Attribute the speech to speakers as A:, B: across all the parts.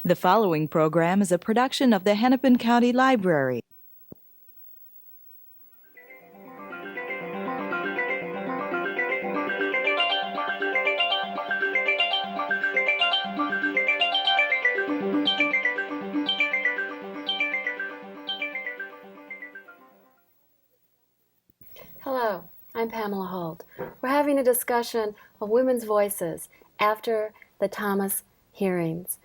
A: The following program is a production of the Hennepin County Library.
B: Hello, I'm Pamela Holt. We're having a discussion of women's voices after the Thomas hearings.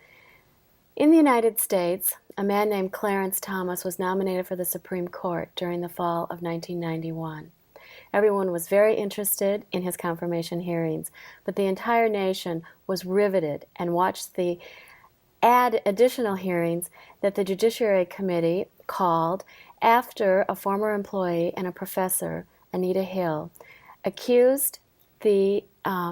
B: In the United States, a man named Clarence Thomas was nominated for the Supreme Court during the fall of 1991. Everyone was very interested in his confirmation hearings, but the entire nation was riveted and watched the additional hearings that the Judiciary Committee called after a former employee and a professor, Anita Hill, accused the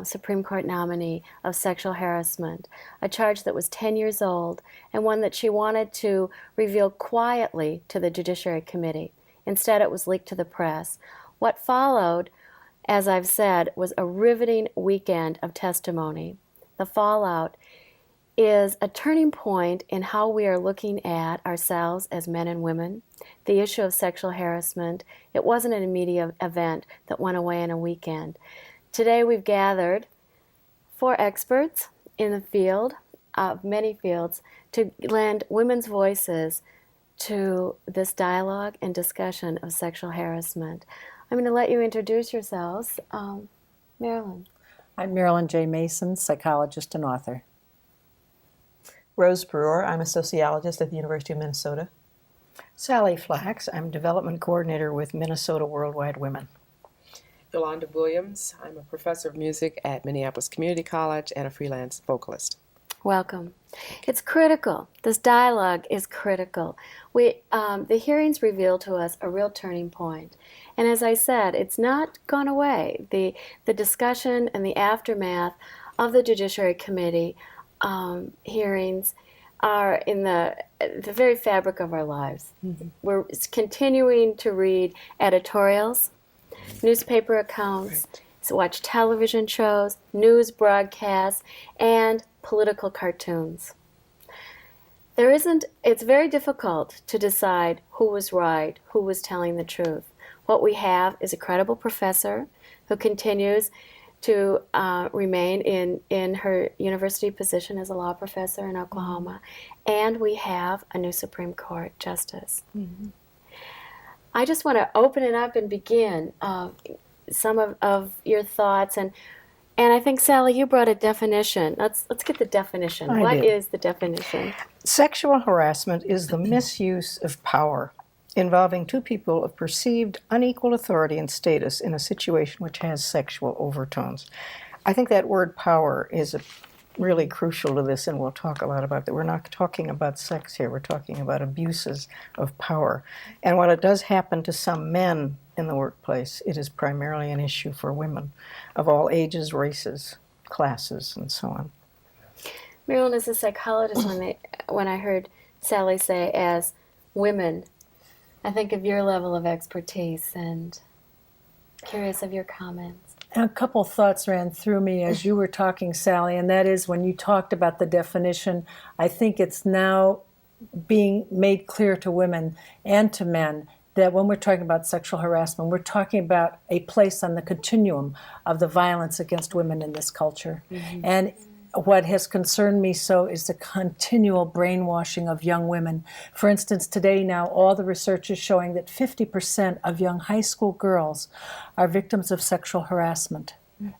B: Supreme Court nominee of sexual harassment, a charge that was 10 years old and one that she wanted to reveal quietly to the Judiciary Committee. Instead, it was leaked to the press. What followed, as I've said, was a riveting weekend of testimony. The fallout is a turning point in how we are looking at ourselves as men and women. The issue of sexual harassment, it wasn't an immediate event that went away in a weekend. Today we've gathered 4 experts in the field, of many fields, to lend women's voices to this dialogue and discussion of sexual harassment. I'm going to let you introduce yourselves. Marilyn.
C: I'm Marilyn J. Mason, psychologist and author.
D: Rose Brewer, I'm a sociologist at the University of Minnesota.
E: Sally Flax, I'm development coordinator with Minnesota Worldwide Women.
F: Yolanda Williams, I'm a professor of music at Minneapolis Community College and a freelance vocalist.
B: Welcome. It's critical. This dialogue is critical. The hearings reveal to us a real turning point. And as I said, it's not gone away. The discussion and the aftermath of the Judiciary Committee hearings are in the very fabric of our lives. Mm-hmm. We're continuing to read editorials, newspaper accounts, right. Watch television shows, news broadcasts, and political cartoons. It's very difficult to decide who was right, who was telling the truth. What we have is a credible professor who continues to remain in her university position as a law professor in Oklahoma, and we have a new Supreme Court justice. Mm-hmm. I just want to open it up and begin some of your thoughts, and I think, Sally, you brought a definition. Let's get the definition. What is the definition?
E: Sexual harassment is the misuse of power involving 2 people of perceived unequal authority and status in a situation which has sexual overtones. I think that word power is really crucial to this, and we'll talk a lot about that. We're not talking about sex here. We're talking about abuses of power. And while it does happen to some men in the workplace, it is primarily an issue for women of all ages, races, classes, and so on.
B: Marilyn, as a psychologist, when I heard Sally say as women, I think of your level of expertise and curious of your comments.
C: A couple thoughts ran through me as you were talking, Sally, and that is when you talked about the definition, I think it's now being made clear to women and to men that when we're talking about sexual harassment, we're talking about a place on the continuum of the violence against women in this culture. Mm-hmm. And what has concerned me so is the continual brainwashing of young women. For instance, today now all the research is showing that 50% of young high school girls are victims of sexual harassment.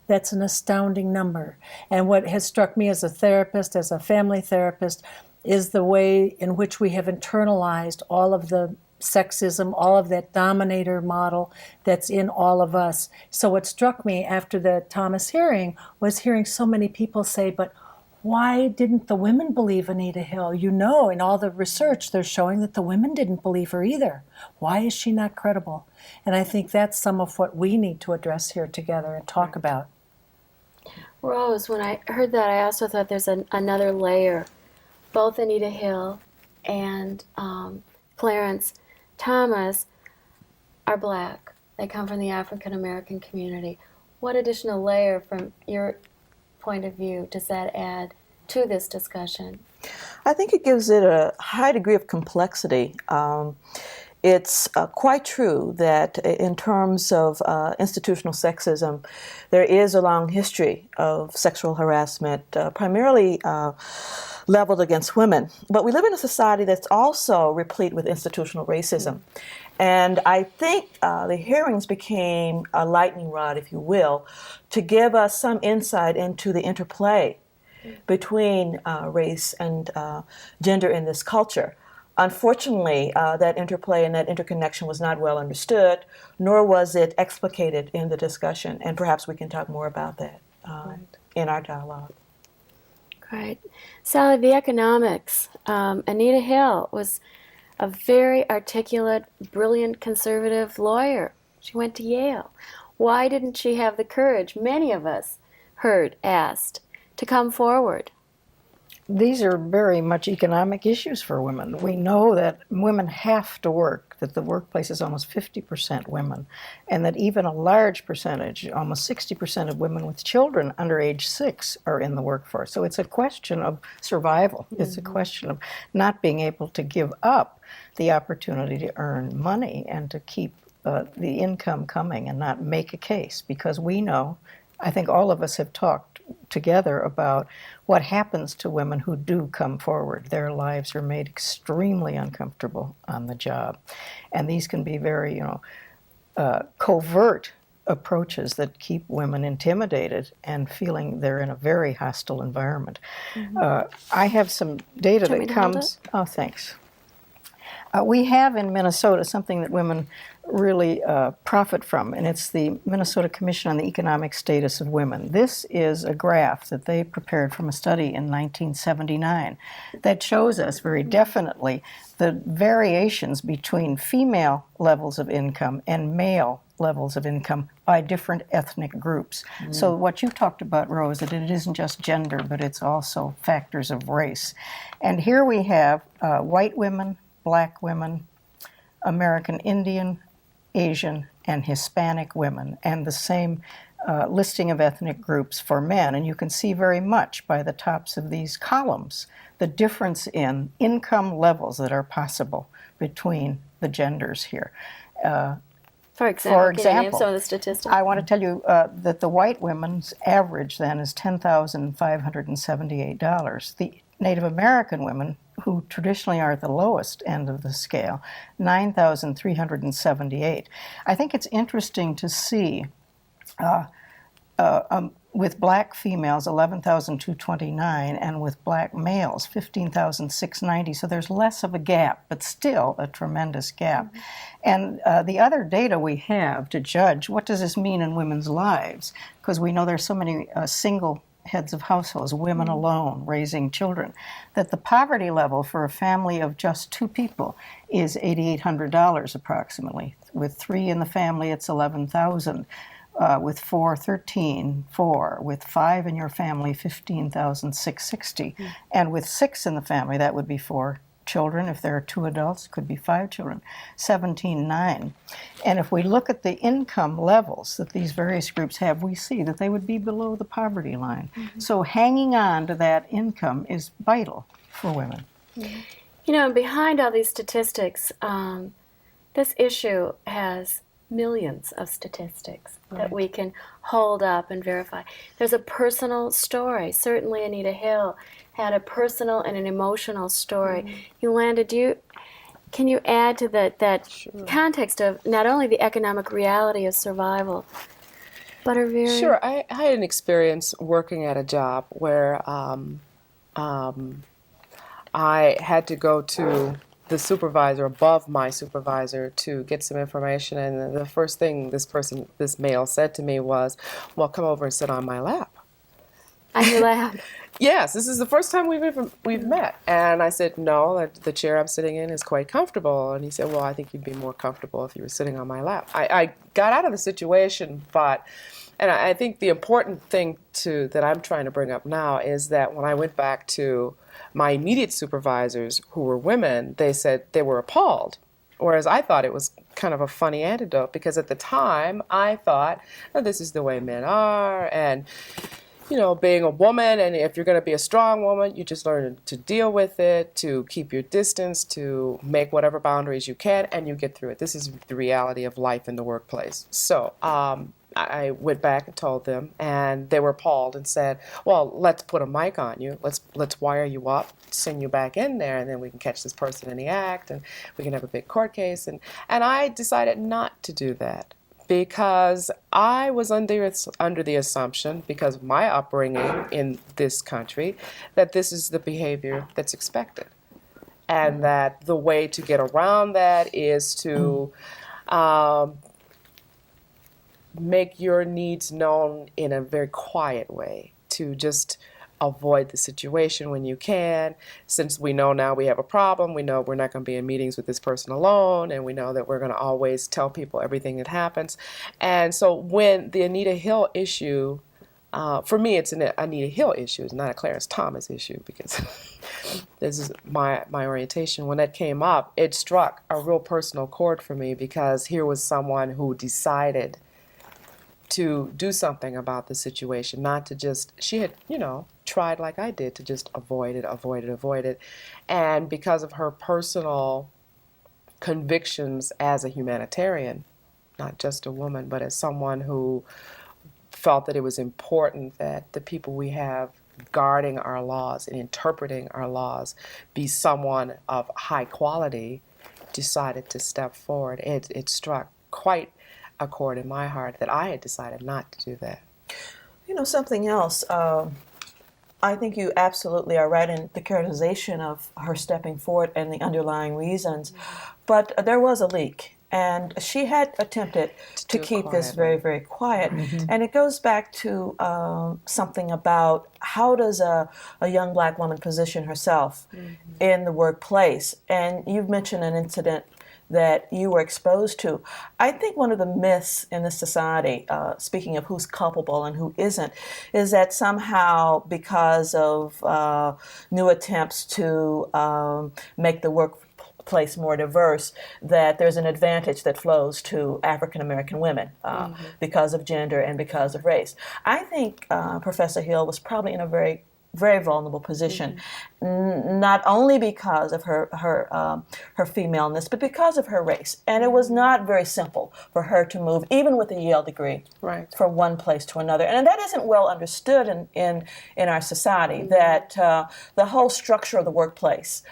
C: That's an astounding number. And what has struck me as a therapist, as a family therapist, is the way in which we have internalized all of the sexism, all of that dominator model that's in all of us. So what struck me after the Thomas hearing was hearing so many people say, but why didn't the women believe Anita Hill? You know, in all the research, they're showing that the women didn't believe her either. Why is she not credible? And I think that's some of what we need to address here together and talk about.
B: Rose, when I heard that, I also thought there's another layer. Both Anita Hill and Clarence Thomas are Black. They come from the African-American community. What additional layer from your point of view does that add to this discussion?
D: I think it gives it a high degree of complexity. It's quite true that in terms of institutional sexism, there is a long history of sexual harassment, primarily leveled against women. But we live in a society that's also replete with institutional racism. And I think the hearings became a lightning rod, if you will, to give us some insight into the interplay between race and gender in this culture. Unfortunately, that interplay and that interconnection was not well understood, nor was it explicated in the discussion. And perhaps we can talk more about that in our dialogue.
B: Great. Sally, the economics. Anita Hill was a very articulate, brilliant conservative lawyer. She went to Yale. Why didn't she have the courage, many of us asked, to come forward?
E: These are very much economic issues for women. We know that women have to work, that the workplace is almost 50% women, and that even a large percentage, almost 60% of women with children under age 6 are in the workforce. So it's a question of survival. It's a question of not being able to give up the opportunity to earn money and to keep the income coming and not make a case, because we know, I think all of us have talked together about what happens to women who do come forward. Their lives are made extremely uncomfortable on the job. And these can be very, covert approaches that keep women intimidated and feeling they're in a very hostile environment. I have some data that comes. Oh, thanks. We have in Minnesota something that women really profit from, and it's the Minnesota Commission on the Economic Status of Women. This is a graph that they prepared from a study in 1979 that shows us very definitely the variations between female levels of income and male levels of income by different ethnic groups. So what you talked about, Rose, that it isn't just gender, but it's also factors of race. And here we have white women, Black women, American Indian, Asian, and Hispanic women, and the same listing of ethnic groups for men. And you can see very much by the tops of these columns the difference in income levels that are possible between the genders here.
B: For example, can you name some of the statistics?
E: I want to tell you that the white women's average then is $10,578. The Native American women, who traditionally are at the lowest end of the scale, $9,378. I think it's interesting to see with black females, $11,229, and with black males, $15,690. So there's less of a gap, but still a tremendous gap. And the other data we have to judge, what does this mean in women's lives? Because we know there's so many single heads of households, women alone raising children, that the poverty level for a family of just 2 people is $8,800 approximately. With 3 in the family, it's $11,000. With 4, $13,400. With 5 in your family, $15,660. And with 6 in the family, that would be 4 children. If there are 2 adults, it could be 5 children, $17,900. And if we look at the income levels that these various groups have, we see that they would be below the poverty line. So hanging on to that income is vital for women.
B: You know, behind all these statistics, this issue has millions of statistics that we can hold up and verify. There's a personal story. Certainly Anita Hill had a personal and an emotional story. Yolanda, can you add to that context of not only the economic reality of survival, but a very...
F: Sure. I had an experience working at a job where I had to go to the supervisor above my supervisor to get some information, and the first thing this male said to me was, well, come over and sit on my lap.
B: On your lap?
F: Yes, this is the first time we've met. And I said, no, the chair I'm sitting in is quite comfortable. And he said, well, I think you'd be more comfortable if you were sitting on my lap. I got out of the situation, and I think the important thing that I'm trying to bring up now is that when I went back to my immediate supervisors, who were women, they said they were appalled. Whereas I thought it was kind of a funny antidote, because at the time I thought, oh, this is the way men are, and being a woman, and if you're going to be a strong woman, you just learn to deal with it, to keep your distance, to make whatever boundaries you can, and you get through it. This is the reality of life in the workplace. So I went back and told them, and they were appalled and said, well, let's put a mic on you. Let's wire you up, send you back in there, and then we can catch this person in the act, and we can have a big court case. And I decided not to do that, because I was under the assumption, because of my upbringing in this country, that this is the behavior that's expected. And that the way to get around that is to make your needs known in a very quiet way, to just avoid the situation when you can. Since we know now we have a problem, we know we're not going to be in meetings with this person alone, and we know that we're going to always tell people everything that happens. And so when the Anita Hill issue, for me it's an Anita Hill issue, it's not a Clarence Thomas issue, because this is my orientation. When that came up, it struck a real personal chord for me, because here was someone who decided to do something about the situation, not to just, she had, tried like I did to just avoid it. And because of her personal convictions as a humanitarian, not just a woman, but as someone who felt that it was important that the people we have guarding our laws and interpreting our laws be someone of high quality, decided to step forward. It struck quite a chord in my heart that I had decided not to do that.
D: Something else, I think you absolutely are right in the characterization of her stepping forward and the underlying reasons, but there was a leak, and she had attempted to keep this very, very quiet. And it goes back to something about how does a young black woman position herself in the workplace. And you've mentioned an incident that you were exposed to. I think one of the myths in this society, speaking of who's culpable and who isn't, is that somehow because of new attempts to make the workplace more diverse, that there's an advantage that flows to African American women because of gender and because of race. I think Professor Hill was probably in a very vulnerable position, not only because of her femaleness, but because of her race. And it was not very simple for her to move, even with a Yale degree, from one place to another. And that isn't well understood in our society, that the whole structure of the workplace,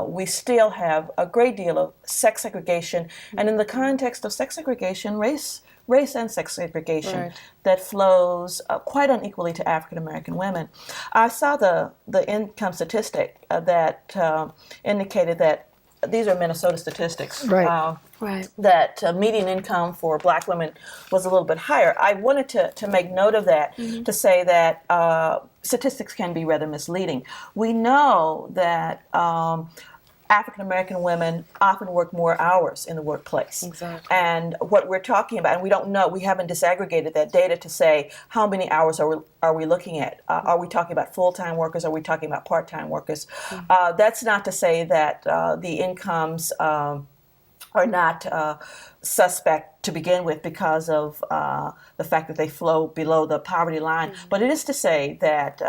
D: we still have a great deal of sex segregation, and in the context of sex segregation, race and sex segregation that flows quite unequally to African American women. I saw the income statistic that indicated that, these are Minnesota statistics, that median income for black women was a little bit higher. I wanted to make note of that, to say that statistics can be rather misleading. We know that African American women often work more hours in the workplace. And what we're talking about, and we don't know, we haven't disaggregated that data to say how many hours are we looking at. Are we talking about full-time workers? Are we talking about part-time workers? That's not to say that the incomes are not suspect to begin with because of the fact that they flow below the poverty line. But it is to say that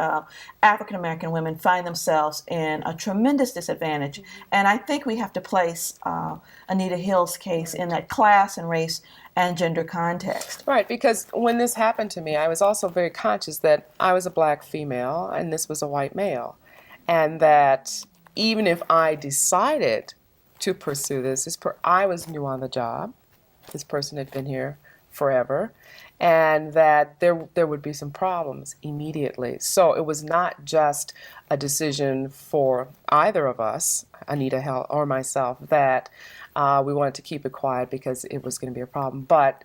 D: African American women find themselves in a tremendous disadvantage. And I think we have to place Anita Hill's case in that class and race and gender context.
F: Right, because when this happened to me, I was also very conscious that I was a black female and this was a white male. And that even if I decided to pursue this, I was new on the job. This person had been here forever, and that there would be some problems immediately. So it was not just a decision for either of us, Anita Hill or myself, that we wanted to keep it quiet because it was going to be a problem, but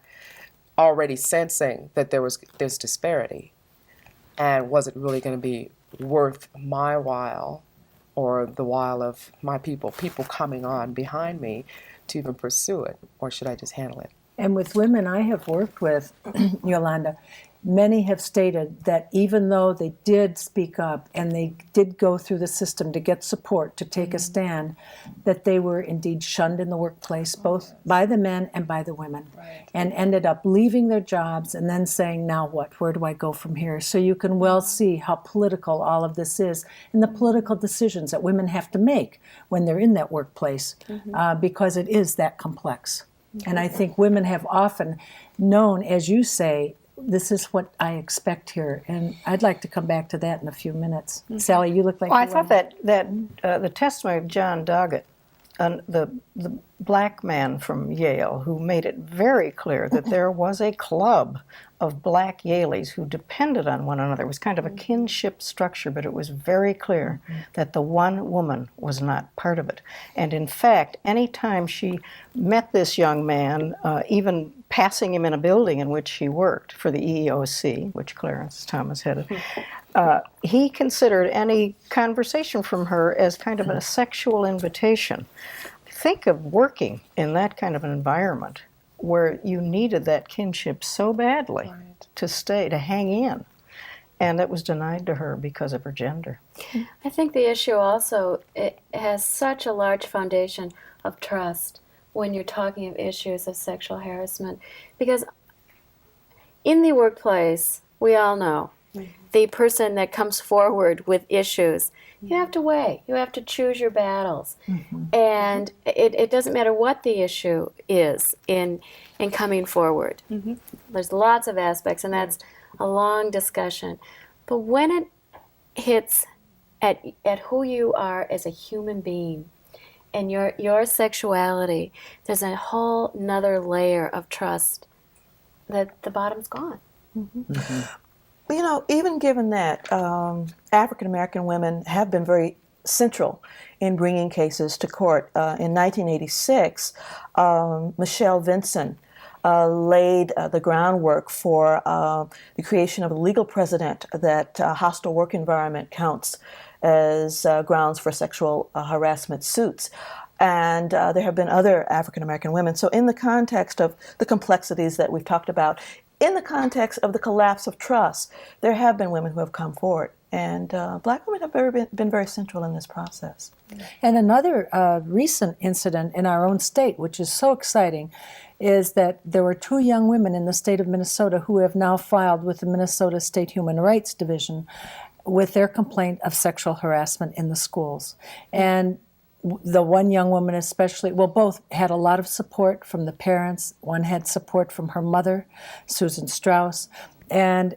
F: already sensing that there's disparity, and was it really going to be worth my while or the while of my people coming on behind me to even pursue it, or should I just handle it?
C: And with women I have worked with, Yolanda, many have stated that even though they did speak up and they did go through the system to get support, to take a stand, that they were indeed shunned in the workplace, both by the men and by the women, and ended up leaving their jobs and then saying, now what? Where do I go from here? So you can well see how political all of this is, and the political decisions that women have to make when they're in that workplace, because it is that complex. And I think women have often known, as you say, this is what I expect here. And I'd like to come back to that in a few minutes. Sally, you look like
E: Well, I
C: you
E: thought
C: wanted-
E: that the testimony of John Doggett, the black man from Yale, who made it very clear that there was a club of black Yaleys who depended on one another. It was kind of a kinship structure, but it was very clear that the one woman was not part of it. And in fact, any time she met this young man, even passing him in a building in which he worked for the EEOC, which Clarence Thomas headed, he considered any conversation from her as kind of a sexual invitation. Think of working in that kind of an environment where you needed that kinship so badly to stay, to hang in. And that was denied to her because of her gender.
B: I think the issue also, it has such a large foundation of trust when you're talking of issues of sexual harassment. Because in the workplace, we all know, the person that comes forward with issues, you have to weigh. You have to choose your battles. And it doesn't matter what the issue is in coming forward. There's lots of aspects, and that's a long discussion. But when it hits at who you are as a human being and your sexuality, there's a whole nother layer of trust that the bottom's gone.
D: You know, even given that, African American women have been very central in bringing cases to court. In 1986, Michelle Vinson laid the groundwork for the creation of a legal precedent that hostile work environment counts as grounds for sexual harassment suits. And there have been other African American women. So in the context of the complexities that we've talked about, in the context of the collapse of trust, there have been women who have come forward. And black women have been very central in this process.
C: And another recent incident in our own state, which is so exciting, is that there were 2 young women in the state of Minnesota who have now filed with the Minnesota State Human Rights Division with their complaint of sexual harassment in the schools. And the one young woman especially, well, both had a lot of support from the parents. One had support from her mother, Susan Strauss. And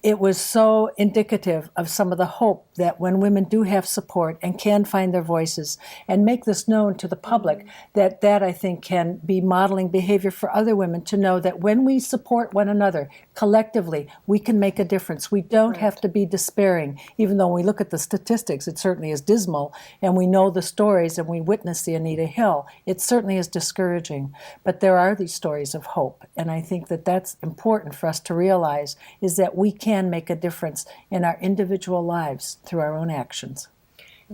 C: it was so indicative of some of the hope that when women do have support and can find their voices and make this known to the public, that I think can be modeling behavior for other women to know that when we support one another collectively, we can make a difference. We don't have to be despairing, even though when we look at the statistics, it certainly is dismal, and we know the stories and we witness the Anita Hill. It certainly is discouraging, but there are these stories of hope, and I think that that's important for us to realize, is that we can make a difference in our individual lives through our own actions.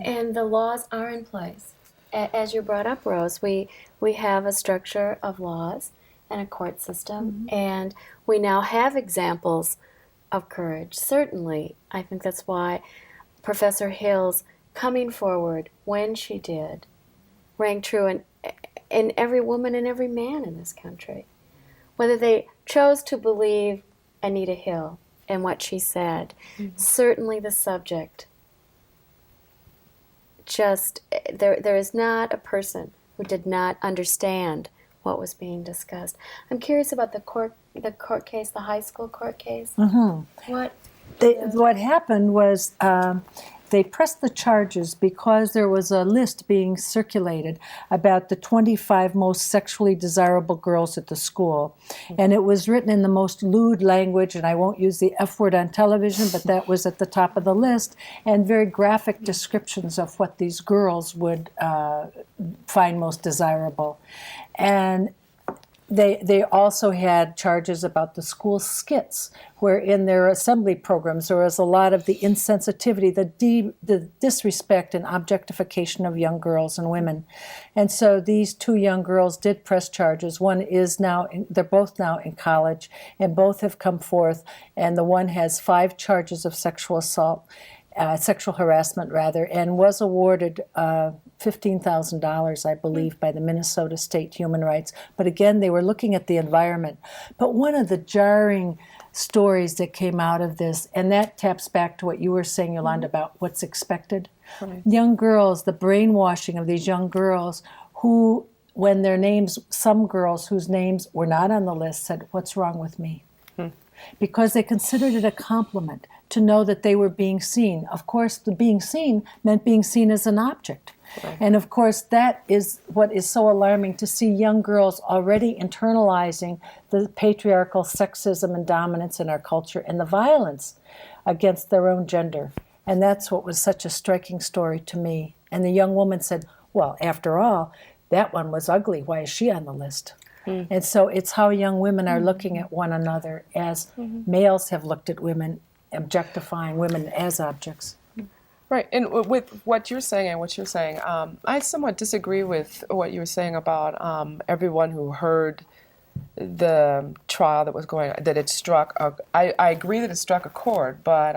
B: And the laws are in place. As you brought up, Rose, we have a structure of laws and a court system, and we now have examples of courage. Certainly, I think that's why Professor Hill's coming forward when she did rang true in every woman and every man in this country. Whether they chose to believe Anita Hill and what she said, certainly the subject, just, there is not a person who did not understand what was being discussed. I'm curious about the court case, the high school court case. What
C: happened was they pressed the charges because there was a list being circulated about the 25 most sexually desirable girls at the school. And it was written in the most lewd language, and I won't use the F word on television, but that was at the top of the list, and very graphic descriptions of what these girls would find most desirable. And They also had charges about the school skits, where in their assembly programs there was a lot of the insensitivity, the disrespect and objectification of young girls and women. And so these two young girls did press charges. One is now, they're both now in college, and both have come forth, and the one has 5 charges of sexual assault, sexual harassment rather, and was awarded $15,000, I believe, by the Minnesota State Human Rights. But again, they were looking at the environment. But one of the jarring stories that came out of this, and that taps back to what you were saying, Yolanda, about what's expected. Right. Young girls, the brainwashing of these young girls who, when their names, some girls whose names were not on the list said, "What's wrong with me?" Because they considered it a compliment to know that they were being seen. Of course, the being seen meant being seen as an object. Right. And of course, that is what is so alarming, to see young girls already internalizing the patriarchal sexism and dominance in our culture and the violence against their own gender. And that's what was such a striking story to me. And the young woman said, well, after all, that one was ugly. Why is she on the list? And so it's how young women are looking at one another as males have looked at women, objectifying women as objects.
F: Right, and with what you're saying and what you're saying, I somewhat disagree with what you were saying about everyone who heard the trial that was going on, that it struck, I agree that it struck a chord, but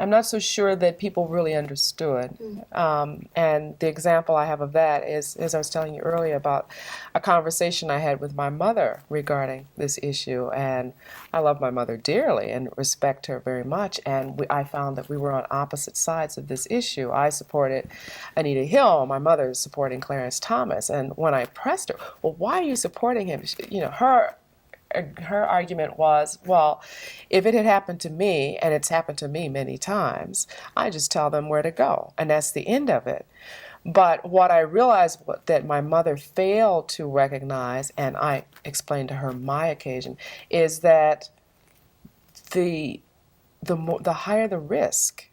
F: I'm not so sure that people really understood. And the example I have of that is, as I was telling you earlier, about a conversation I had with my mother regarding this issue. And I love my mother dearly and respect her very much. And I found that we were on opposite sides of this issue. I supported Anita Hill. My mother is supporting Clarence Thomas. And when I pressed her, well, why are you supporting him? Her argument was, well, if it had happened to me, and it's happened to me many times, I just tell them where to go, and that's the end of it. But what I realized that my mother failed to recognize, and I explained to her my occasion, is that the higher the risk,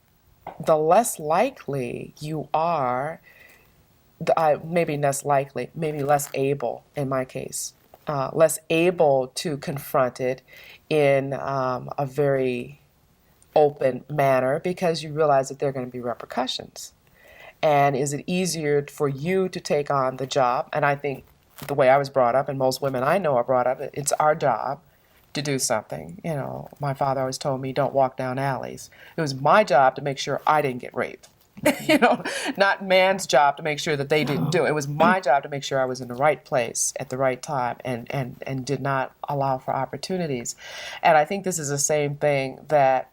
F: the less likely you are, maybe less likely, maybe less able in my case, less able to confront it in a very open manner, because you realize that there are going to be repercussions. And is it easier for you to take on the job? And I think the way I was brought up, and most women I know are brought up, it's our job to do something. You know, my father always told me, don't walk down alleys. It was my job to make sure I didn't get raped. Not man's job to make sure that they didn't do it. It was my job to make sure I was in the right place at the right time and did not allow for opportunities. And I think this is the same thing that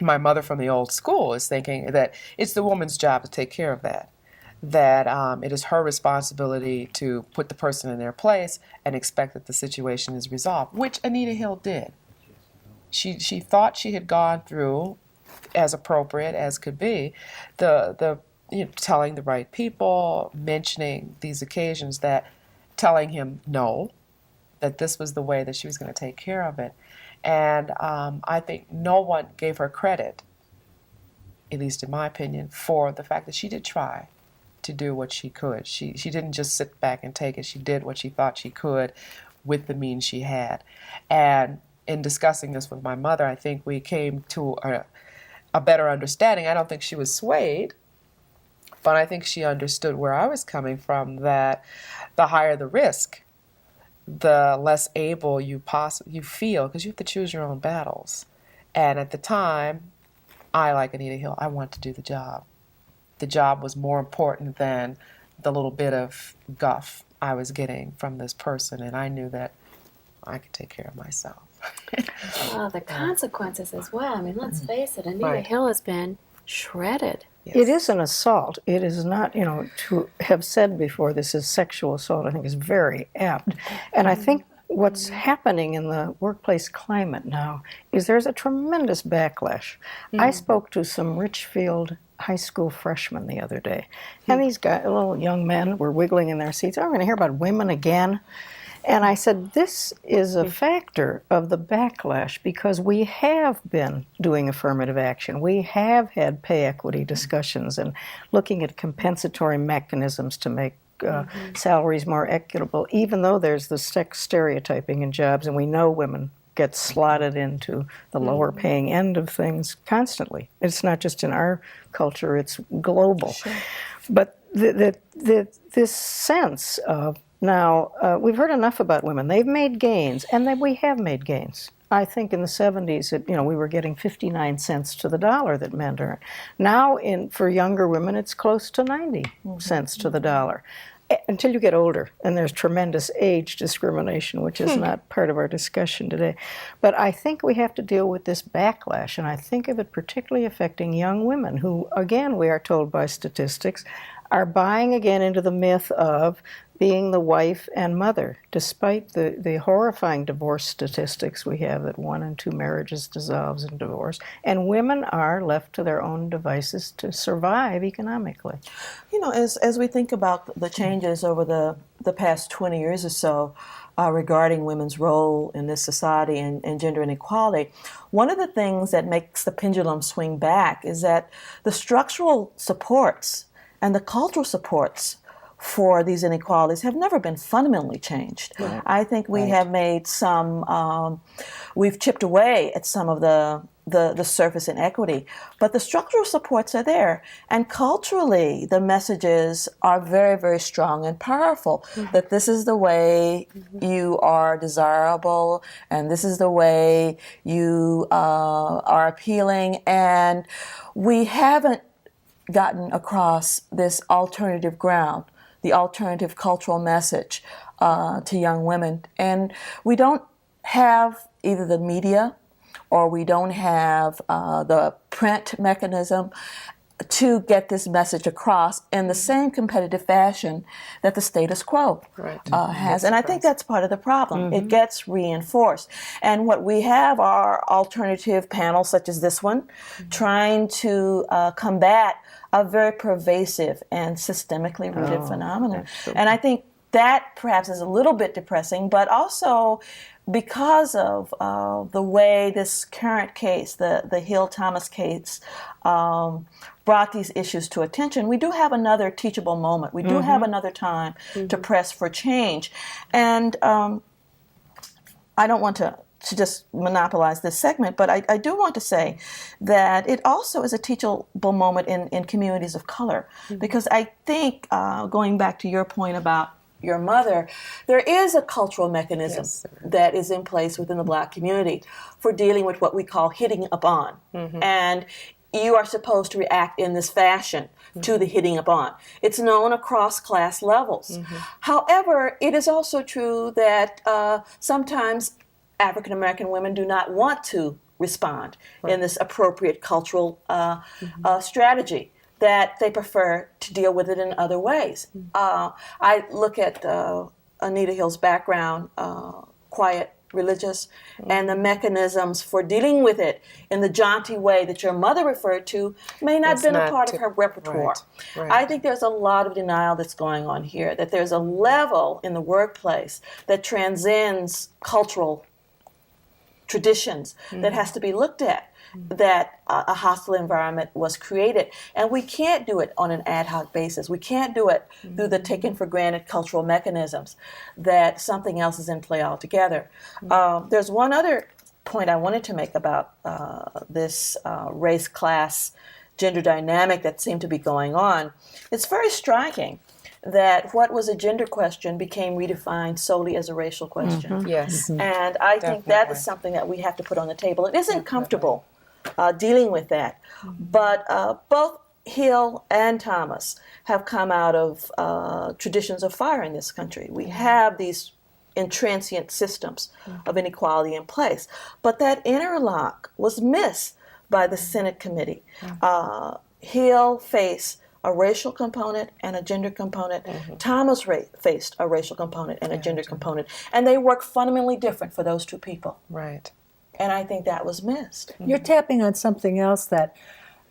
F: my mother from the old school is thinking, that it's the woman's job to take care of that. That it is her responsibility to put the person in their place and expect that the situation is resolved, which Anita Hill did. She thought she had gone through, as appropriate as could be, telling the right people, mentioning these occasions, that telling him no, that this was the way that she was going to take care of it. And I think no one gave her credit, at least in my opinion, for the fact that she did try to do what she could. She didn't just sit back and take it. She did what she thought she could with the means she had. And in discussing this with my mother, I think we came to a better understanding. I don't think she was swayed, but I think she understood where I was coming from, that the higher the risk, the less able you feel, because you have to choose your own battles. And at the time, I, like Anita Hill, I wanted to do the job. The job was more important than the little bit of guff I was getting from this person, and I knew that I could take care of myself.
B: Well, the consequences as well. I mean, let's face it, Anita Hill has been shredded.
E: Yes. It is an assault. It is not, to have said before this is sexual assault, I think is very apt. And I think what's happening in the workplace climate now is there's a tremendous backlash. I spoke to some Richfield high school freshmen the other day, and these guys, little young men, were wiggling in their seats. I'm going to hear about women again. And I said, this is a factor of the backlash, because we have been doing affirmative action. We have had pay equity discussions and looking at compensatory mechanisms to make salaries more equitable, even though there's the sex stereotyping in jobs, and we know women get slotted into the lower paying end of things constantly. It's not just in our culture, it's global. Sure. But this sense of now, we've heard enough about women. They've made gains, and we have made gains. I think in the 70s, we were getting 59 cents to the dollar that men earn. Now, for younger women, it's close to 90 cents to the dollar. Until you get older, and there's tremendous age discrimination, which is not part of our discussion today. But I think we have to deal with this backlash, and I think of it particularly affecting young women who, again, we are told by statistics, are buying again into the myth of being the wife and mother, despite the horrifying divorce statistics we have that 1 in 2 marriages dissolves in divorce, and women are left to their own devices to survive economically.
D: As we think about the changes over the past 20 years or so regarding women's role in this society and gender inequality, one of the things that makes the pendulum swing back is that the structural supports and the cultural supports for these inequalities have never been fundamentally changed. Right. I think we have made we've chipped away at some of the surface inequity, but the structural supports are there. And culturally, the messages are very, very strong and powerful, that this is the way you are desirable, and this is the way you are appealing, and we haven't gotten across this alternative ground, the alternative cultural message to young women. And we don't have either the media or we don't have the print mechanism to get this message across in the same competitive fashion that the status quo has. And I think that's part of the problem. It gets reinforced. And what we have are alternative panels such as this one trying to combat a very pervasive and systemically rooted phenomenon. Absolutely. And I think that perhaps is a little bit depressing, but also because of the way this current case, the Hill-Thomas case, brought these issues to attention, we do have another teachable moment. We do have another time to press for change. And I don't want to just monopolize this segment, but I do want to say that it also is a teachable moment in communities of color, because I think, going back to your point about your mother, there is a cultural mechanism that is in place within the Black community for dealing with what we call hitting up on. And you are supposed to react in this fashion to the hitting up on. It's known across class levels. However, it is also true that sometimes African American women do not want to respond in this appropriate cultural strategy, that they prefer to deal with it in other ways. I look at Anita Hill's background, quiet, religious, and the mechanisms for dealing with it in the jaunty way that your mother referred to may not have been a part of her repertoire. I think there's a lot of denial that's going on here, that there's a level in the workplace that transcends cultural traditions that has to be looked at, that a hostile environment was created. And we can't do it on an ad hoc basis. We can't do it through the taken for granted cultural mechanisms, that something else is in play altogether. There's one other point I wanted to make about this race, class, gender dynamic that seemed to be going on. It's very striking that what was a gender question became redefined solely as a racial question.
F: Yes.
D: And I think that is something that we have to put on the table. It isn't comfortable dealing with that, but both Hill and Thomas have come out of traditions of fire in this country. We have these intransient systems of inequality in place, but that interlock was missed by the Senate committee. Hill faced a racial component and a gender component. Thomas faced a racial component and a gender component. And they work fundamentally different for those two people.
F: Right.
D: And I think that was missed.
C: You're tapping on something else that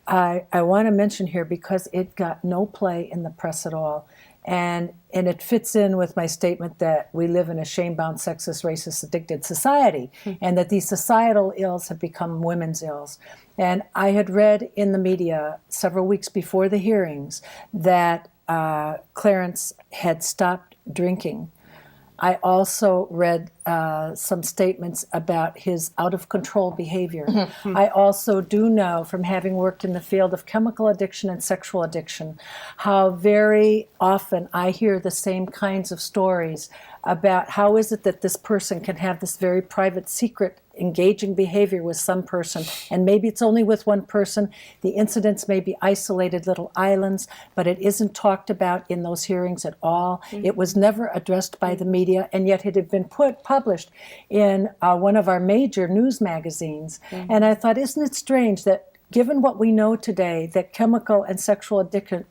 C: I want to mention here, because it got no play in the press at all. And it fits in with my statement that we live in a shame-bound, sexist, racist, addicted society, and that these societal ills have become women's ills. And I had read in the media several weeks before the hearings that Clarence had stopped drinking. I also read some statements about his out-of-control behavior. Mm-hmm. I also do know, from having worked in the field of chemical addiction and sexual addiction, how very often I hear the same kinds of stories about how is it that this person can have this very private, secret, engaging behavior with some person, and maybe it's only with one person. The incidents may be isolated little islands, but it isn't talked about in those hearings at all. Mm-hmm. It was never addressed by the media, and yet it had been published in one of our major news magazines. Mm-hmm. And I thought, isn't it strange that given what we know today, that chemical and sexual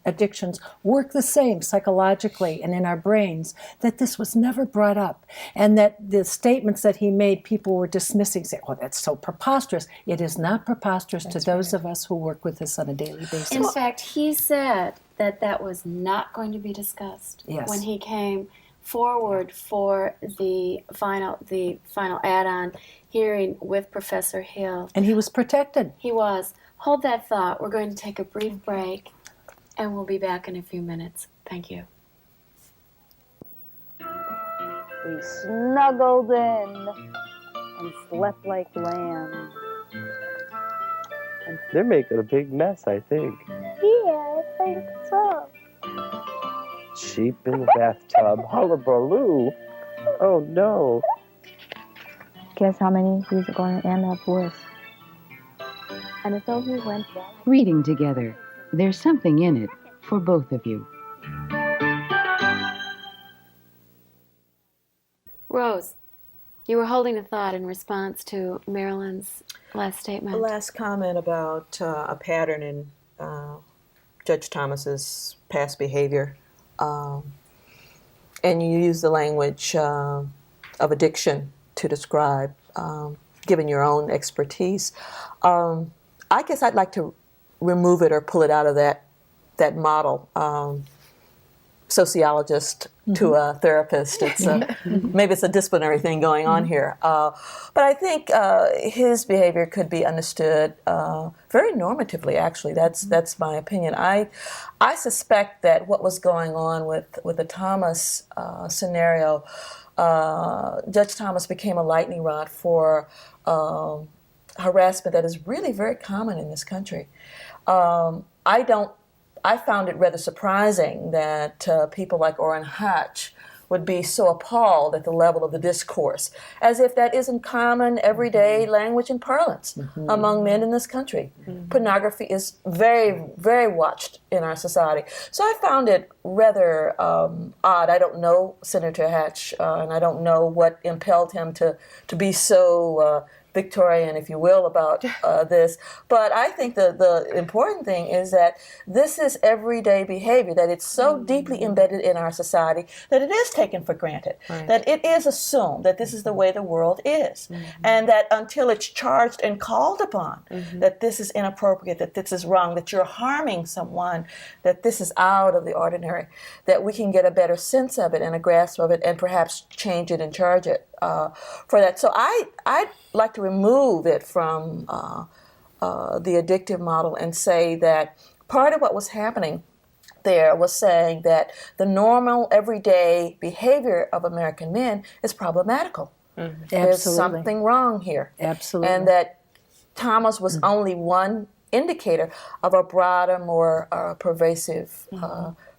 C: addictions work the same psychologically and in our brains, that this was never brought up, and that the statements that he made, people were dismissing, saying, oh, that's so preposterous. It is not preposterous to those of us who work with this on a daily basis.
B: In fact, he said that that was not going to be discussed when he came forward for the final add-on hearing with Professor Hill.
C: And he was protected.
B: He was. Hold that thought. We're going to take a brief break, and we'll be back in a few minutes. Thank you.
G: We snuggled in and slept like lambs.
H: They're making a big mess, I think.
G: Yeah, I think so.
H: Sheep in the bathtub. Hullabaloo. Oh, no.
G: Guess how many he's going to end up with. And so he went well.
I: Reading together. There's something in it for both of you.
B: Rose, you were holding a thought in response to Marilyn's last statement.
D: The last comment about a pattern in Judge Thomas's past behavior. And you use the language of addiction to describe, given your own expertise. I guess I'd like to remove it or pull it out of that model. Sociologist to a therapist. It's maybe it's a disciplinary thing going on here. But I think his behavior could be understood very normatively, actually. That's my opinion. I suspect that what was going on with the Thomas scenario, Judge Thomas became a lightning rod for harassment that is really very common in this country. I found it rather surprising that people like Orrin Hatch would be so appalled at the level of the discourse, as if that isn't common, everyday language and parlance among men in this country. Pornography is very, very watched in our society. So I found it rather odd. I don't know Senator Hatch, and I don't know what impelled him to be so Victorian, if you will, about this. But I think the important thing is that this is everyday behavior, that it's so deeply embedded in our society that it is taken for granted, that it is assumed that this is the way the world is, and that until it's charged and called upon, that this is inappropriate, that this is wrong, that you're harming someone, that this is out of the ordinary, that we can get a better sense of it and a grasp of it and perhaps change it and charge it for that. So I'd like to remove it from the addictive model and say that part of what was happening there was saying that the normal, everyday behavior of American men is problematical. There's something wrong here.
C: Absolutely.
D: And that Thomas was only one indicator of a broader, more pervasive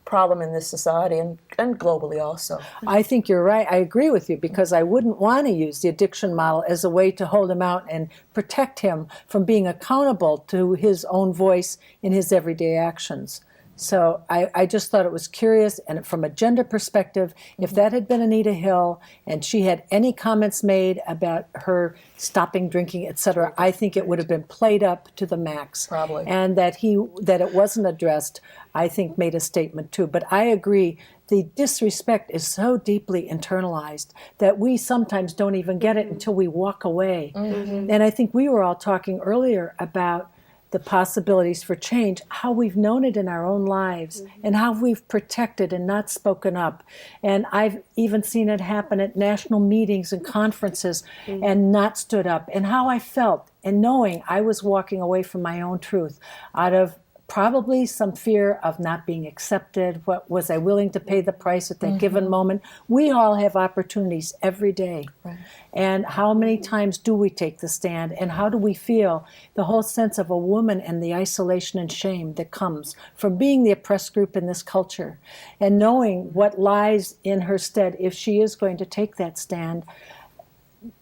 D: problem in this society and globally also.
C: I think you're right. I agree with you, because I wouldn't want to use the addiction model as a way to hold him out and protect him from being accountable to his own voice in his everyday actions. So I just thought it was curious, and from a gender perspective, if that had been Anita Hill and she had any comments made about her stopping drinking, etc., I think it would have been played up to the max.
D: Probably.
C: And that it wasn't addressed, I think, made a statement too. But I agree, the disrespect is so deeply internalized that we sometimes don't even get it until we walk away. And I think we were all talking earlier about the possibilities for change, how we've known it in our own lives, and how we've protected and not spoken up. And I've even seen it happen at national meetings and conferences and not stood up, and how I felt, and knowing I was walking away from my own truth out of probably some fear of not being accepted. What was I willing to pay the price at that given moment? We all have opportunities every day. Right. And how many times do we take the stand, and how do we feel the whole sense of a woman and the isolation and shame that comes from being the oppressed group in this culture, and knowing what lies in her stead if she is going to take that stand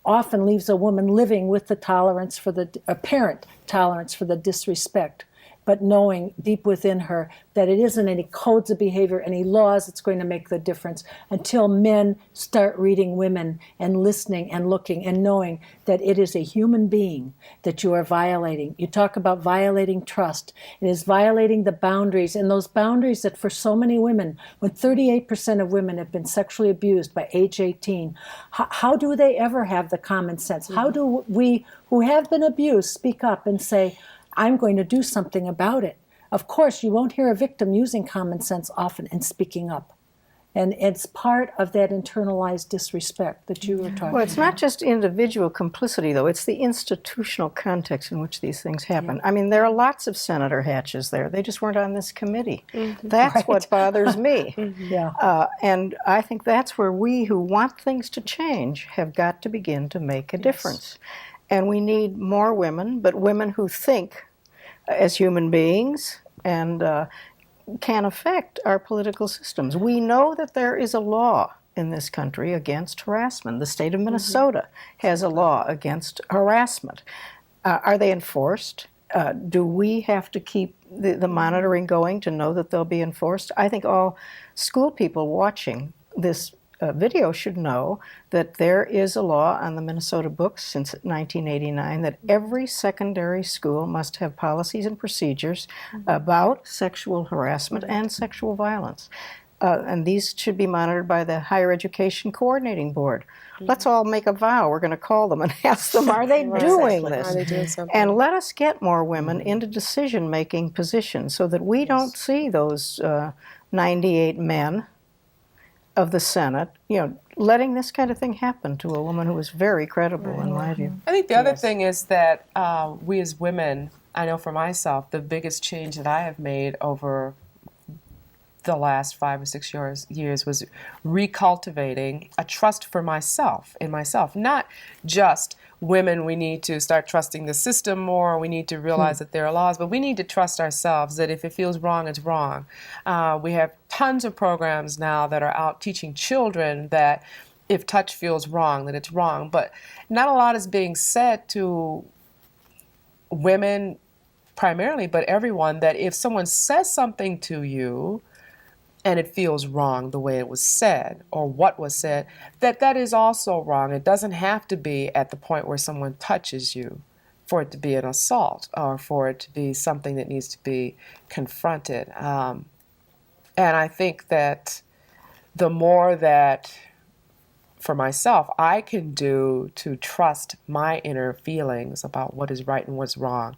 C: often leaves a woman living with the tolerance for the apparent tolerance for the disrespect, but knowing deep within her that it isn't any codes of behavior, any laws that's going to make the difference until men start reading women and listening and looking and knowing that it is a human being that you are violating. You talk about violating trust. It is violating the boundaries, and those boundaries that for so many women, when 38% of women have been sexually abused by age 18, how do they ever have the common sense? How do we who have been abused speak up and say, I'm going to do something about it? Of course, you won't hear a victim using common sense often and speaking up. And it's part of that internalized disrespect that you were talking about.
E: Well, it's not just individual complicity, though. It's the institutional context in which these things happen. I mean, there are lots of Senator Hatches there. They just weren't on this committee. That's what bothers me. And I think that's where we who want things to change have got to begin to make a difference. And we need more women, but women who think as human beings and can affect our political systems. We know that there is a law in this country against harassment. The state of Minnesota has a law against harassment. Are they enforced? Do we have to keep the monitoring going to know that they'll be enforced? I think all school people watching this video should know that there is a law on the Minnesota books since 1989 that every secondary school must have policies and procedures about sexual harassment and sexual violence. And these should be monitored by the Higher Education Coordinating Board. Let's all make a vow. We're going to call them and ask them, are they doing this?
F: Are they doing something?
E: And let us get more women into decision-making positions so that we don't see those 98 men of the Senate, letting this kind of thing happen to a woman who is very credible, in my view.
F: I think the other thing is that we as women, I know for myself, the biggest change that I have made over the last 5 or 6 years was recultivating a trust for myself, in myself, not just women, we need to start trusting the system more, we need to realize that there are laws, but we need to trust ourselves that if it feels wrong, it's wrong. We have tons of programs now that are out teaching children that if touch feels wrong, that it's wrong, but not a lot is being said to women primarily, but everyone, that if someone says something to you and it feels wrong the way it was said or what was said, that is also wrong. It doesn't have to be at the point where someone touches you for it to be an assault or for it to be something that needs to be confronted. And I think that the more that, for myself, I can do to trust my inner feelings about what is right and what's wrong,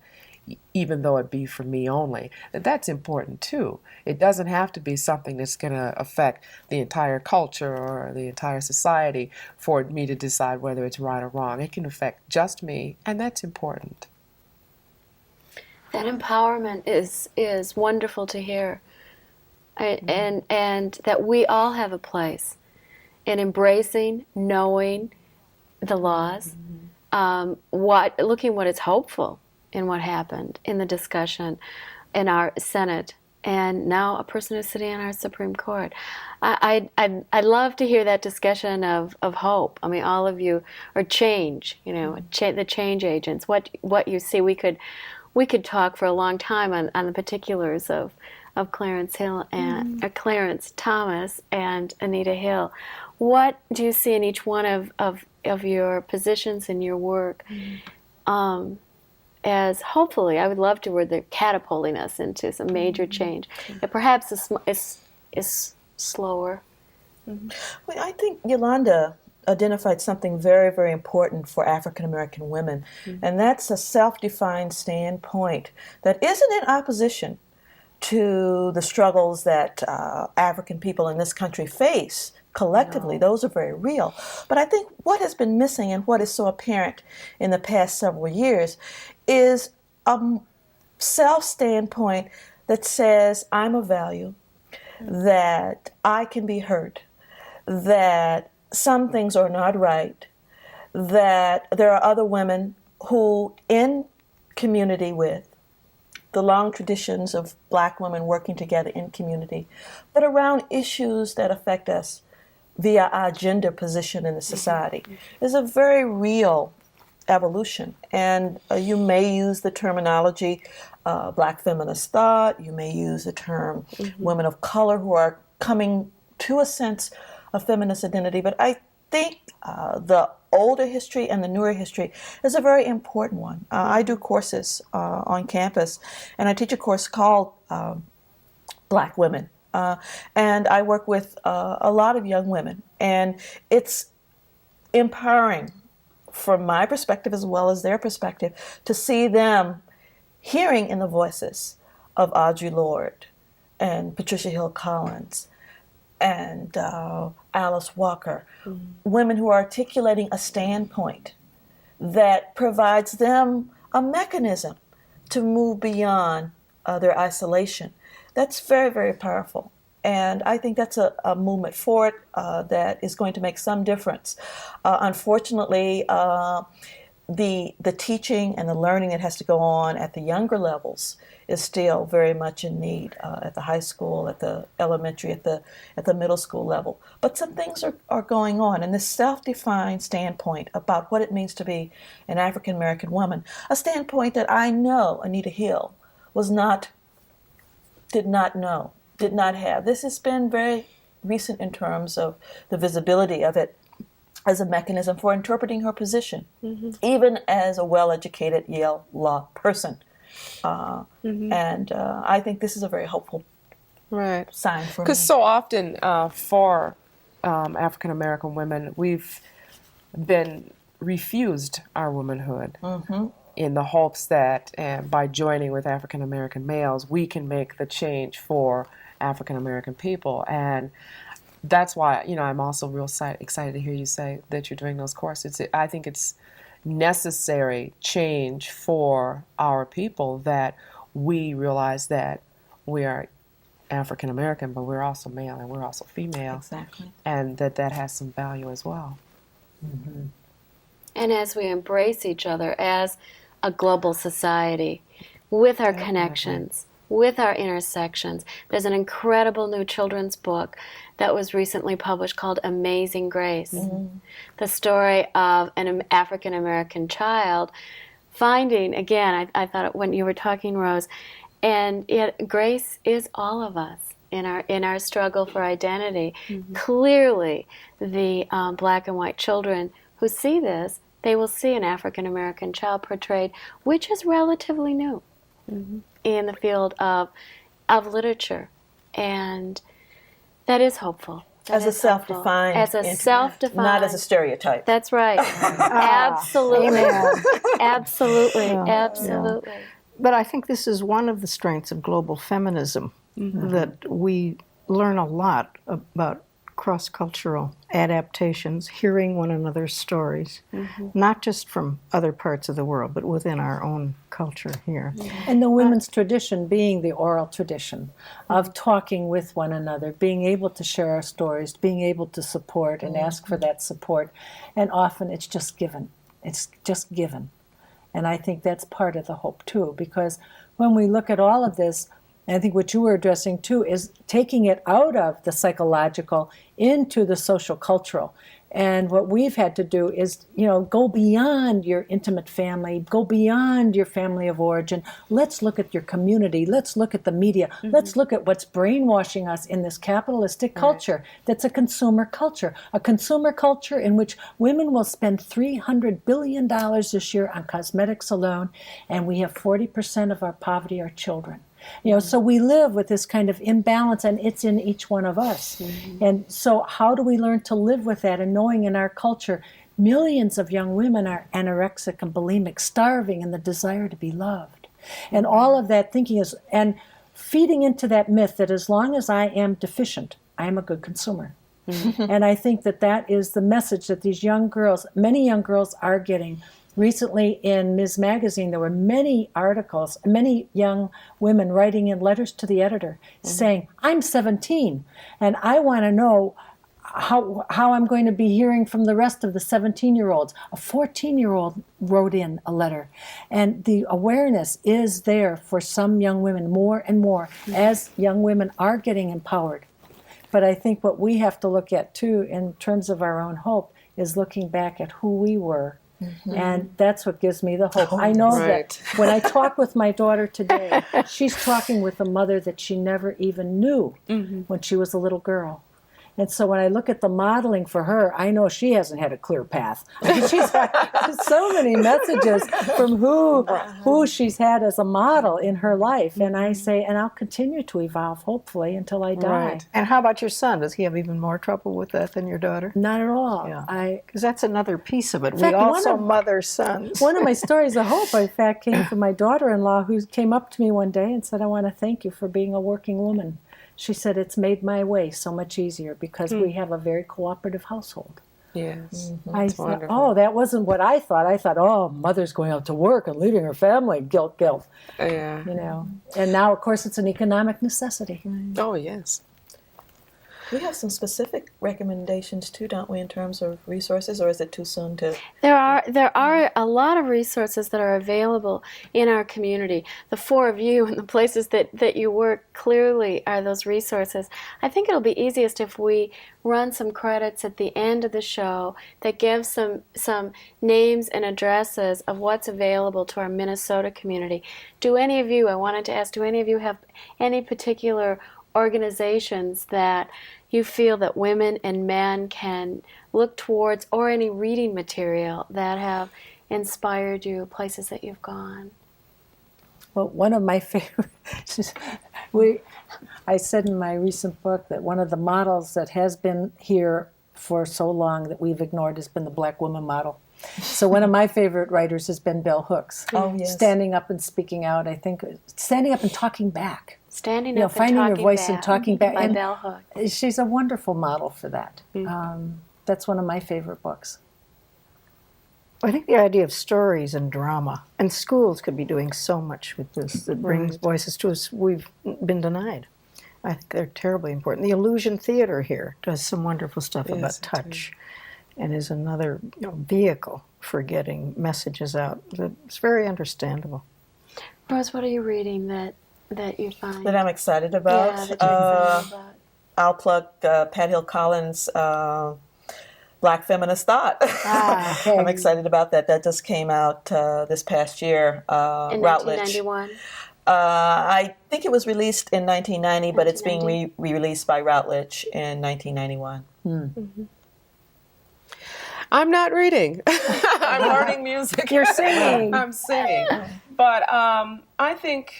F: even though it be for me only, that's important too. It doesn't have to be something that's going to affect the entire culture or the entire society for me to decide whether it's right or wrong. It can affect just me, and that's important.
B: That empowerment is wonderful to hear, and that we all have a place in embracing, knowing the laws, looking what is hopeful in what happened in the discussion in our Senate, and now a person who's sitting on our Supreme Court. I'd love to hear that discussion of hope. I mean, all of you are change, the change agents. What you see, we could talk for a long time on the particulars of Clarence Hill and Clarence Thomas and Anita Hill. What do you see in each one of your positions in your work? As hopefully, I would love to where they're catapulting us into some major change that perhaps is slower.
D: Well, I think Yolanda identified something very, very important for African American women, and that's a self-defined standpoint that isn't in opposition to the struggles that African people in this country face. Collectively, those are very real. But I think what has been missing and what is so apparent in the past several years is a self-standpoint that says I'm of value, that I can be heard, that some things are not right, that there are other women who, in community with the long traditions of Black women working together in community, but around issues that affect us via our gender position in the society, is a very real evolution. And you may use the terminology Black feminist thought, you may use the term women of color who are coming to a sense of feminist identity, but I think the older history and the newer history is a very important one. I do courses on campus, and I teach a course called Black Women. And I work with a lot of young women, and it's empowering from my perspective as well as their perspective to see them hearing in the voices of Audre Lorde and Patricia Hill Collins and Alice Walker, women who are articulating a standpoint that provides them a mechanism to move beyond their isolation. That's very, very powerful. And I think that's a movement forward that is going to make some difference. Unfortunately, the teaching and the learning that has to go on at the younger levels is still very much in need at the high school, at the elementary, at the middle school level. But some things are going on, and this self-defined standpoint about what it means to be an African American woman, a standpoint that I know Anita Hill did not have. This has been very recent in terms of the visibility of it as a mechanism for interpreting her position, even as a well-educated Yale law person. And I think this is a very hopeful sign for me.
F: Because so often for African American women, we've been refused our womanhood in the hopes that by joining with African American males, we can make the change for African American people. And that's why, I'm also real excited to hear you say that you're doing those courses. I think it's necessary change for our people that we realize that we are African American, but we're also male and we're also female.
D: Exactly.
F: And that has some value as well.
B: And as we embrace each other as a global society, with our connections, with our intersections. There's an incredible new children's book that was recently published called Amazing Grace. The story of an African American child finding, again, I thought when you were talking, Rose, and yet grace is all of us in our struggle for identity. Clearly, the black and white children who see this, they will see an African American child portrayed, which is relatively new in the field of literature, and that is hopeful.
D: As a self-defined, not as a stereotype.
B: That's right. Absolutely. Absolutely. Absolutely.
E: But I think this is one of the strengths of global feminism, that we learn a lot about cross-cultural adaptations, hearing one another's stories, not just from other parts of the world, but within our own culture here.
C: And the women's tradition being the oral tradition of talking with one another, being able to share our stories, being able to support and ask for that support. And often it's just given. It's just given. And I think that's part of the hope too, because when we look at all of this, and I think what you were addressing too is taking it out of the psychological into the social cultural. And what we've had to do is, go beyond your intimate family, go beyond your family of origin. Let's look at your community. Let's look at the media. Let's look at what's brainwashing us in this capitalistic culture that's a consumer culture in which women will spend $300 billion this year on cosmetics alone, and we have 40% of our poverty are children. So we live with this kind of imbalance, and it's in each one of us. And so how do we learn to live with that, and knowing in our culture millions of young women are anorexic and bulimic, starving in the desire to be loved. And all of that thinking is, and feeding into that myth that as long as I am deficient, I am a good consumer. And I think that is the message that these young girls, many young girls are getting Recently in Ms. Magazine, there were many articles, many young women writing in letters to the editor saying, I'm 17 and I want to know how I'm going to be hearing from the rest of the 17-year-olds. A 14-year-old wrote in a letter. And the awareness is there for some young women more and more as young women are getting empowered. But I think what we have to look at, too, in terms of our own hope, is looking back at who we were. And that's what gives me the hope. I know that when I talk with my daughter today, she's talking with a mother that she never even knew when she was a little girl. And so when I look at the modeling for her, I know she hasn't had a clear path. She's had so many messages from who she's had as a model in her life. And I say, and I'll continue to evolve, hopefully, until I die.
E: Right. And how about your son? Does he have even more trouble with that than your daughter?
C: Not at all.
E: Yeah. Because that's another piece of it.
C: In fact,
E: we also mother sons.
C: One of my stories of hope, in fact, came from my daughter-in-law, who came up to me one day and said, I want to thank you for being a working woman. She said, it's made my way so much easier because we have a very cooperative household.
F: Yes.
C: I thought, oh, that wasn't what I thought. I thought, oh, mother's going out to work and leaving her family, guilt.
F: Yeah.
C: You know. And now, of course, it's an economic necessity.
F: Oh, yes.
D: We have some specific recommendations too, don't we, in terms of resources, or is it too soon to?
B: There are a lot of resources that are available in our community. The four of you and the places that you work clearly are those resources. I think it'll be easiest if we run some credits at the end of the show that give some names and addresses of what's available to our Minnesota community. I wanted to ask, do any of you have any particular organizations that you feel that women and men can look towards, or any reading material that have inspired you, places that you've gone?
C: Well, one of my favorite, I said in my recent book that one of the models that has been here for so long that we've ignored has been the black woman model. So one of my favorite writers has been Bell Hooks.
D: Oh, yes.
C: Standing up and speaking out, I think, standing up and talking back.
B: Standing up and
C: finding
B: talking
C: your voice
B: back,
C: and talking back.
B: by
C: And
B: Bell Hooks.
C: she's a wonderful model for that. That's one of my favorite books.
E: I think the idea of stories and drama, and schools could be doing so much with this that brings voices to us we've been denied. I think they're terribly important. The Illusion Theater here does some wonderful stuff about touch, and is another vehicle for getting messages out that's very understandable.
B: Rose, what are you reading that you find?
D: That I'm excited about?
B: Yeah, that you're excited about.
D: I'll plug Pat Hill Collins' Black Feminist Thought.
C: Okay.
D: I'm excited about that. That just came out this past year.
B: In
D: Routledge.
B: 1991?
D: I think it was released in 1990, but it's being re-released by Routledge in 1991.
F: I'm not reading. I'm learning music.
E: You're singing.
F: I'm singing. But I think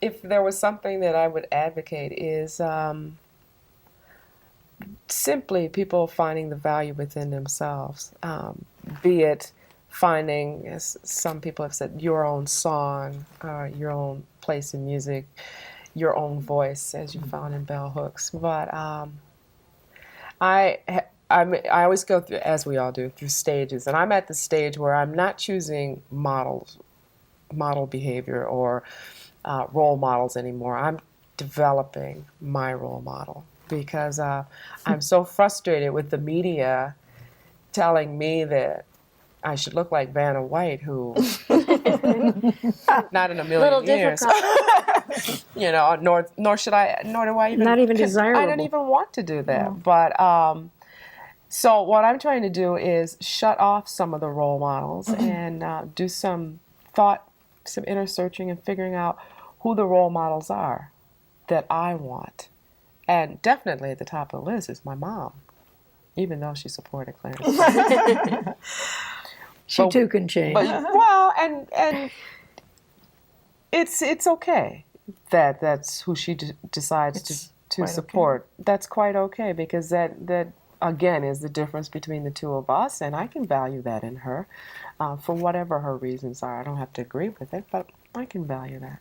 F: if there was something that I would advocate is simply people finding the value within themselves, be it finding, as some people have said, your own song, your own place in music, your own voice, as you found in Bell Hooks. But I always go through, as we all do, through stages, and I'm at the stage where I'm not choosing model behavior or role models anymore. I'm developing my role model because I'm so frustrated with the media telling me that I should look like Vanna White, who not in a million years. Nor should I. Nor do I even.
E: Not even desirable.
F: I don't even want to do that. But so what I'm trying to do is shut off some of the role models and do some thought, some inner searching, and figuring out who the role models are that I want. And definitely at the top of the list is my mom, even though she supported Clarence.
E: She too can change.
F: And it's okay that that's who she decides to support. Okay. That's quite okay, because that again is the difference between the two of us, and I can value that in her for whatever her reasons are. I don't have to agree with it, but I can value that.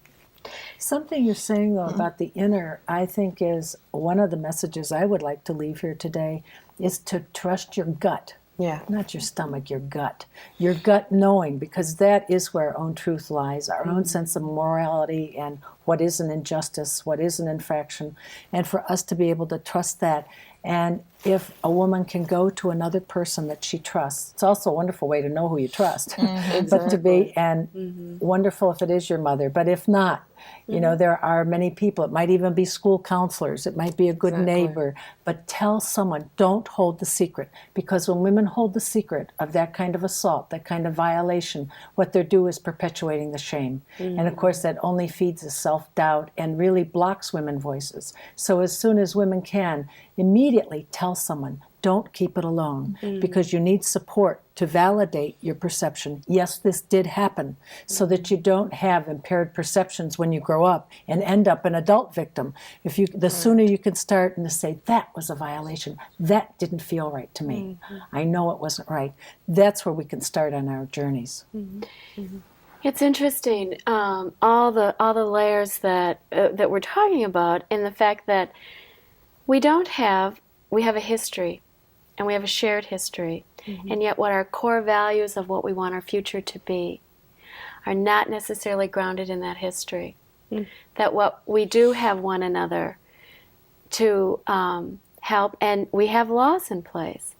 C: Something you're saying, though, about the inner, I think is one of the messages I would like to leave here today, is to trust your gut.
F: Yeah.
C: Not your stomach, your gut. Your gut knowing, because that is where our own truth lies, our own sense of morality and what is an injustice, what is an infraction, and for us to be able to trust that. And if a woman can go to another person that she trusts, it's also a wonderful way to know who you trust. But to be, and wonderful if it is your mother, but if not, you know, there are many people, it might even be school counselors, it might be a good neighbor, but tell someone, don't hold the secret, because when women hold the secret of that kind of assault, that kind of violation, what they're doing is perpetuating the shame. And of course that only feeds the self-doubt and really blocks women's voices. So as soon as women can, immediately tell someone, don't keep it alone, because you need support to validate your perception. Yes, this did happen, so that you don't have impaired perceptions when you grow up and end up an adult victim. If you, the sooner you can start and to say, that was a violation, that didn't feel right to me, I know it wasn't right, that's where we can start on our journeys.
B: It's interesting, all the layers that that we're talking about, and the fact that we have a history, and we have a shared history, and yet what our core values of what we want our future to be are not necessarily grounded in that history. That what we do have one another to help, and we have laws in place.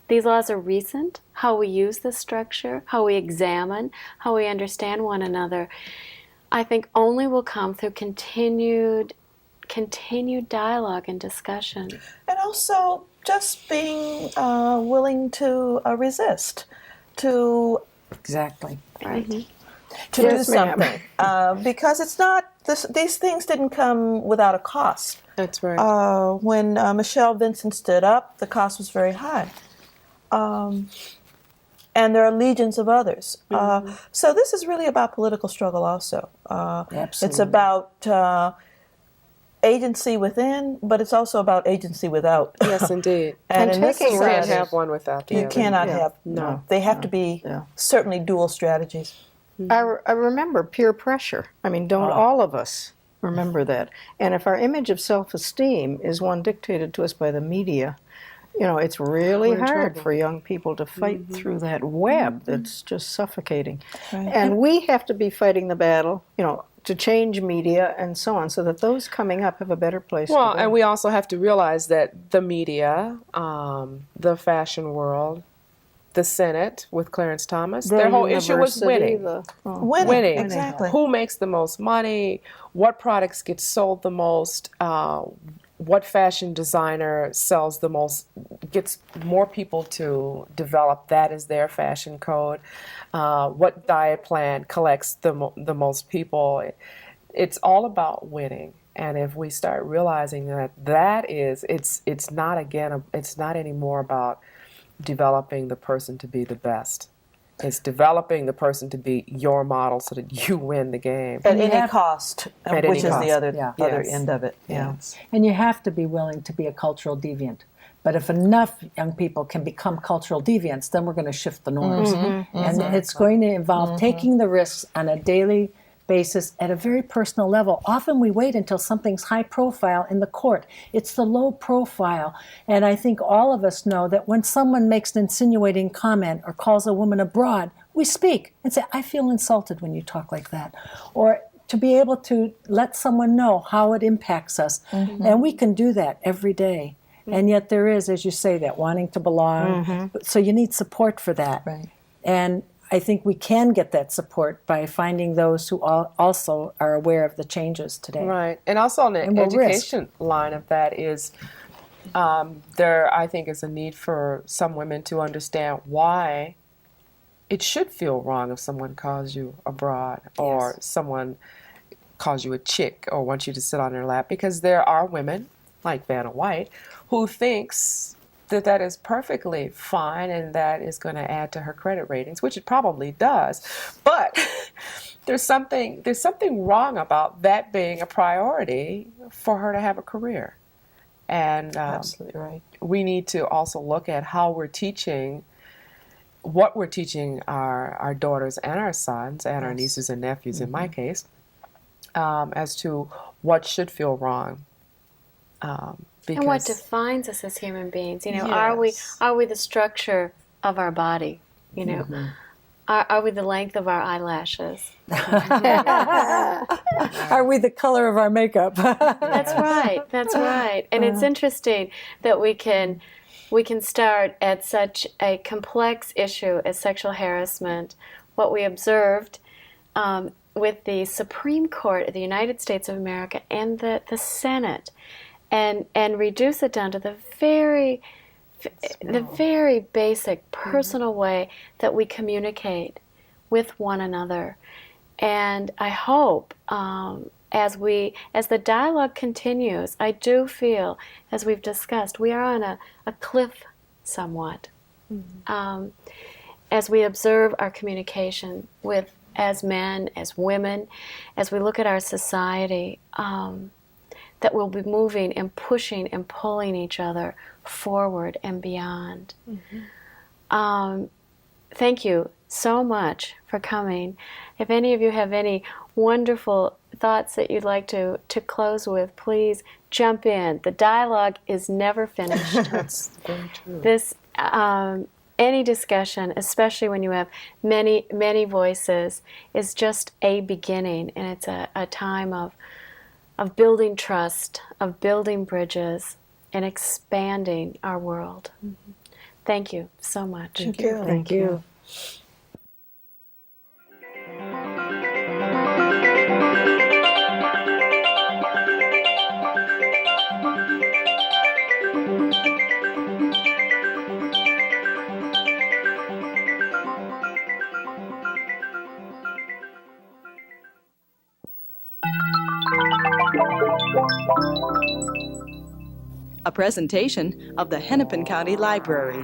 B: These laws are recent, how we use the structure, how we examine, how we understand one another, I think only will come through continued dialogue and discussion.
D: And also just being willing to resist, to
C: Exactly.
B: Right.
D: to do something, because it's not these things didn't come without a cost.
F: That's right.
D: When Michelle Vincent stood up, the cost was very high. And there are legions of others. So this is really about political struggle also.
C: Absolutely.
D: It's about agency within, but it's also about agency without.
F: Yes, indeed.
D: And in this
F: You can't
D: society,
F: have one without the
D: you
F: other.
D: cannot have,
F: No.
D: They have to be certainly dual strategies.
E: I remember peer pressure. I mean, don't all of us remember that? And if our image of self-esteem is one dictated to us by the media, you know, it's really hard for young people to fight through that web that's just suffocating. And we have to be fighting the battle, you know, to change media and so on, so that those coming up have a better place to go.
F: And we also have to realize that the media, the fashion world, the Senate with Clarence Thomas, their whole issue was winning. Winning.
D: Exactly.
F: Who makes the most money? What products get sold the most? What fashion designer sells the most, gets more people to develop that as their fashion code? What diet plan collects the most people? It's all about winning. And if we start realizing that it's not anymore about developing the person to be the best. It's developing the person to be your model so that you win the game.
D: At any cost,
F: At
D: which
F: any
D: is
F: cost.
D: the other
F: Yes.
D: end of it.
F: Yes.
C: And you have to be willing to be a cultural deviant. But if enough young people can become cultural deviants, then we're going to shift the norms. And it's going to involve taking the risks on a daily basis at a very personal level. Often we wait until something's high profile in the court. It's the low profile. And I think all of us know that when someone makes an insinuating comment or calls a woman a broad, we speak and say, I feel insulted when you talk like that. Or to be able to let someone know how it impacts us. And we can do that every day. And yet there is, as you say, that wanting to belong. So you need support for that.
D: Right.
C: And I think we can get that support by finding those who also are aware of the changes today.
F: Right. And also on the education line of that is there, I think, is a need for some women to understand why it should feel wrong if someone calls you a broad or someone calls you a chick or wants you to sit on their lap, because there are women like Vanna White who thinks that is perfectly fine and that is going to add to her credit ratings, which it probably does. But there's something wrong about that being a priority for her to have a career. And
D: Absolutely right.
F: We need to also look at how we're teaching, what we're teaching our daughters and our sons and our nieces and nephews, in my case, as to what should feel wrong.
B: And what defines us as human beings? You know, are we the structure of our body, you know.
C: Mm-hmm.
B: Are we the length of our eyelashes?
C: Are we the color of our makeup?
B: That's right. That's right. And it's interesting that we can start at such a complex issue as sexual harassment. What we observed with the Supreme Court of the United States of America and the Senate, and reduce it down to the very basic personal way that we communicate with one another. And I hope as the dialogue continues, I do feel, as we've discussed, we are on a cliff somewhat. As we observe our communication as men, as women, as we look at our society, that we'll be moving and pushing and pulling each other forward and beyond. Thank you so much for coming. If any of you have any wonderful thoughts that you'd like to close with, please jump in. The dialogue is never finished.
F: That's very true.
B: This any discussion, especially when you have many voices, is just a beginning, and it's a time of building trust, of building bridges, and expanding our world. Thank you so much.
D: Thank you.
C: Thank you.
A: A presentation of the Hennepin County Library.